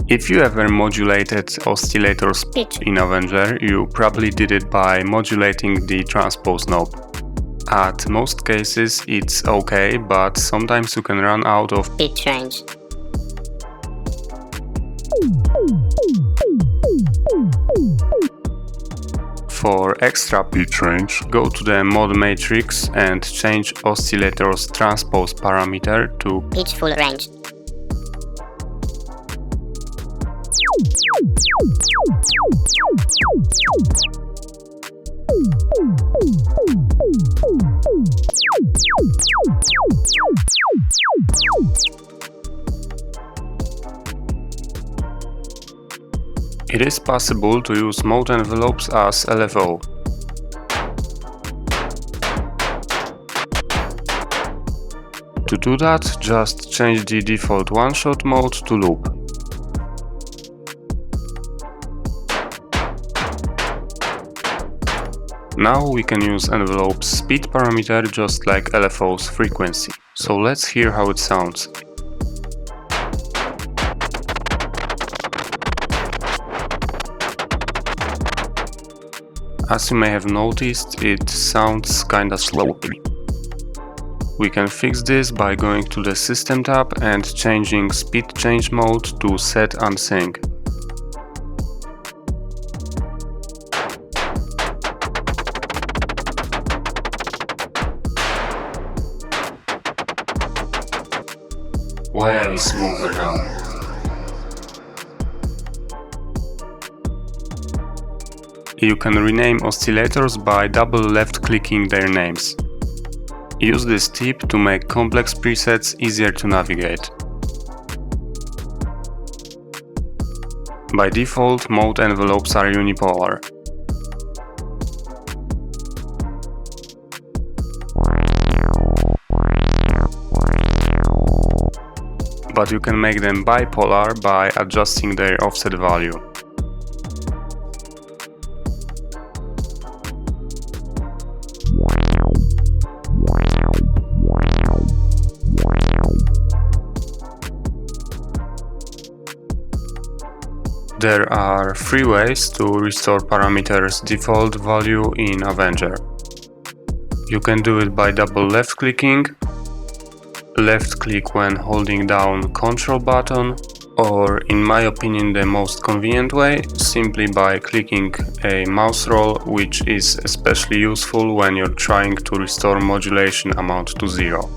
If you ever modulated oscillators pitch in Avenger, you probably did it by modulating the transpose knob. At most cases it's okay, but sometimes you can run out of pitch range. For extra pitch range, go to the mod matrix and change oscillator's transpose parameter to pitch full range. It is possible to use mode envelopes as LFO. To do that, just change the default one-shot mode to loop. Now we can use envelope's speed parameter just like LFO's frequency. So let's hear how it sounds. As you may have noticed, it sounds kinda sloppy. We can fix this by going to the System tab and changing speed change mode to set unsync. Very smooth now. You can rename oscillators by double left clicking their names. Use this tip to make complex presets easier to navigate. By default, mode envelopes are unipolar. But you can make them bipolar by adjusting their offset value. There are 3 ways to restore parameters' default value in Avenger. You can do it by double left clicking, left click when holding down Ctrl button, or in my opinion the most convenient way, simply by clicking a mouse roll, which is especially useful when you're trying to restore modulation amount to 0.